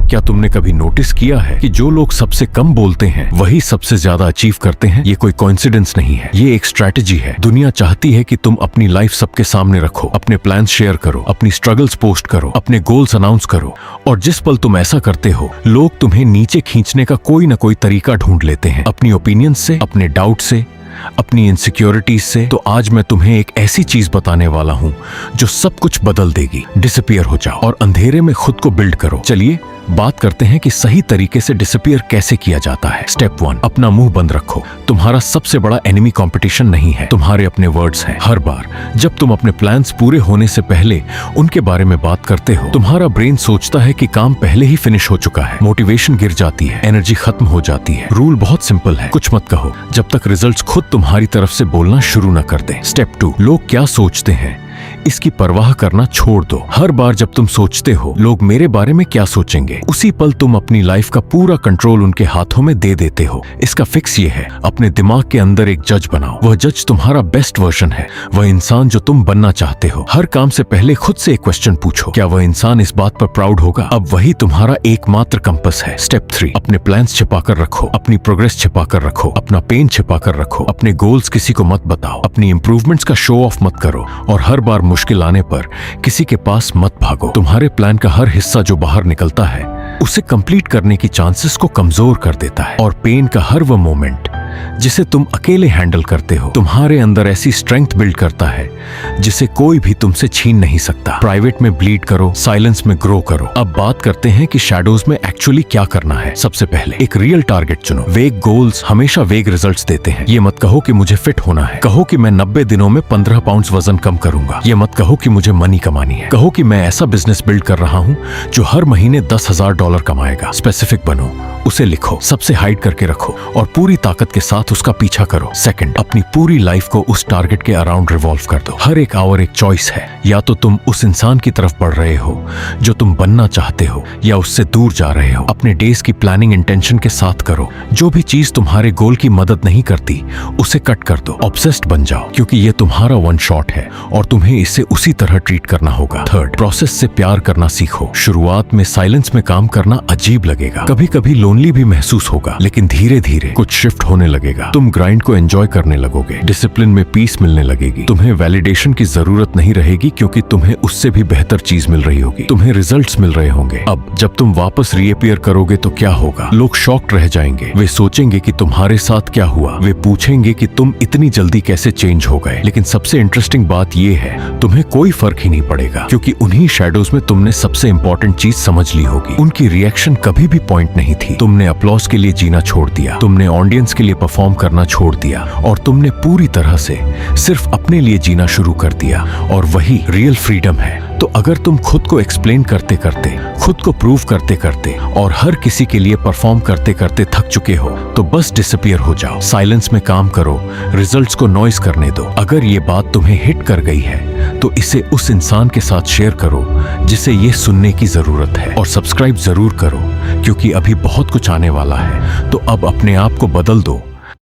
क्या तुमने कभी नोटिस किया है कि जो लोग सबसे कम बोलते हैं वही सबसे ज्यादा अचीव करते हैं? ये कोई कोइंसिडेंस नहीं है, ये एक स्ट्रैटेजी है। दुनिया चाहती है कि तुम अपनी लाइफ सबके सामने रखो, अपने प्लान्स शेयर करो, अपनी स्ट्रगल्स पोस्ट करो, अपने गोल्स अनाउंस करो, और जिस पल तुम ऐसा करते हो लोग तुम्हें नीचे खींचने का कोई ना कोई तरीका ढूंढ लेते हैं, अपनी ओपिनियंस से, अपने डाउट से, अपनी इनसिक्योरिटीज से। तो आज मैं तुम्हें एक ऐसी चीज बताने वाला हूं जो सब कुछ बदल देगी। डिसअपीयर हो जाओ और अंधेरे में खुद को बिल्ड करो। चलिए बात करते हैं कि सही तरीके से डिसअपीयर कैसे किया जाता है। स्टेप 1, अपना मुंह बंद रखो। तुम्हारा सबसे बड़ा एनिमी कंपटीशन नहीं है, तुम्हारे अपने वर्ड्स हैं। हर बार जब तुम अपने प्लान्स पूरे होने से पहले उनके बारे में बात करते हो, तुम्हारा ब्रेन सोचता है कि काम पहले ही फिनिश हो चुका है। मोटिवेशन गिर जाती है, एनर्जी खत्म हो जाती है। रूल बहुत सिंपल है, कुछ मत कहो जब तक रिजल्ट्स खुद तुम्हारी तरफ से बोलना शुरू न कर दें। स्टेप 2, लोग क्या सोचते हैं इसकी परवाह करना छोड़ दो। हर बार जब तुम सोचते हो लोग मेरे बारे में क्या सोचेंगे, उसी पल तुम अपनी लाइफ का पूरा कंट्रोल उनके हाथों में दे देते हो। इसका फिक्स ये है, अपने दिमाग के अंदर एक जज बनाओ। वह जज तुम्हारा बेस्ट वर्जन है, वह इंसान जो तुम बनना चाहते हो। हर काम से पहले खुद से एक क्वेश्चन पूछो, क्या वह इंसान इस बात पर प्राउड होगा? अब वही तुम्हारा एकमात्र कंपस है। स्टेप 3, अपने प्लान्स छिपा कर रखो, अपनी प्रोग्रेस छिपा कर रखो, अपना पेन छिपा कर रखो, अपने गोल्स किसी को मत बताओ, अपनी इंप्रूवमेंट्स का शो ऑफ मत करो, और हर बार मुश्किल आने पर किसी के पास मत भागो। तुम्हारे प्लान का हर हिस्सा जो बाहर निकलता है उसे कंप्लीट करने की चांसेस को कमजोर कर देता है, और पेन का हर वो मोमेंट जिसे तुम अकेले हैंडल करते हो तुम्हारे अंदर ऐसी स्ट्रेंथ बिल्ड करता है जिसे कोई भी तुमसे छीन नहीं सकता। प्राइवेट में ब्लीड करो, साइलेंस में ग्रो करो। अब बात करते हैं कि शैडोज में एक्चुअली क्या करना है। सबसे पहले एक रियल टारगेट चुनो। वेग गोल्स हमेशा वेग रिजल्ट्स देते हैं। ये मत कहो कि मुझे फिट होना है, कहो कि मैं 90 दिनों में 15 पाउंड वजन कम करूंगा। ये मत कहो कि मुझे मनी कमानी है, कहो कि मैं ऐसा बिजनेस बिल्ड कर रहा हूँ जो हर महीने $10,000 कमाएगा। स्पेसिफिक बनो, उसे लिखो, सबसे हाइड करके रखो और पूरी ताकत के साथ उसका पीछा करो। सेकंड, अपनी पूरी लाइफ को उस टारगेट के अराउंड रिवॉल्व कर दो। हर एक आवर एक चॉइस है, या तो तुम उस इंसान की तरफ बढ़ रहे हो जो तुम बनना चाहते हो, या उससे दूर जा रहे हो। अपने डेज की प्लानिंग इंटेंशन के साथ करो। जो भी चीज तुम्हारे गोल की मदद नहीं करती उसे कट कर दो। ऑब्सेस्ड बन जाओ, क्योंकि ये तुम्हारा वन शॉट है और तुम्हें इसे उसी तरह ट्रीट करना होगा। थर्ड, प्रोसेस से प्यार करना सीखो। शुरुआत में साइलेंस में काम करना अजीब लगेगा, कभी कभी लोनली भी महसूस होगा, लेकिन धीरे धीरे कुछ शिफ्ट होने लगेगा। तुम ग्राइंड को एंजॉय करने लगोगे, डिसिप्लिन में पीस मिलने लगेगी। तुम्हें वैलिडेशन की जरूरत नहीं रहेगी, क्योंकि तुम्हें उससे भी बेहतर चीज मिल रही होगी। तुम्हें रिजल्ट्स मिल रहे होंगे। अब जब तुम वापस रीअपीयर करोगे तो क्या होगा? लोग शॉक्ड रह जाएंगे। वे सोचेंगे कि तुम्हारे साथ क्या हुआ। वे पूछेंगे कि तुम इतनी जल्दी कैसे चेंज हो गए। लेकिन सबसे इंटरेस्टिंग बात यह है, तुम्हें कोई फर्क ही नहीं पड़ेगा, क्योंकि उन्हीं शैडोज में तुमने सबसे इंपॉर्टेंट चीज समझ ली होगी। उनकी रिएक्शन कभी भी पॉइंट नहीं थी। तुमने अपलॉज के लिए जीना छोड़ दिया, तुमने ऑडियंस के लिए परफॉर्म करना छोड़ दिया, और तुमने पूरी तरह से सिर्फ अपने लिए जीना शुरू कर दिया। और वही रियल फ्रीडम है। तो अगर तुम खुद को एक्सप्लेन करते करते, खुद को प्रूव करते करते और हर किसी के लिए परफॉर्म करते करते थक चुके हो, तो बस डिसअपीयर हो जाओ। साइलेंस में काम करो, रिजल्ट्स को नॉइज करने दो। अगर ये बात तुम्हें हिट कर गई है तो इसे उस इंसान के साथ शेयर करो जिसे ये सुनने की जरूरत है, और सब्सक्राइब जरूर करो, क्योंकि अभी बहुत कुछ आने वाला है। तो अब अपने आप को बदल दो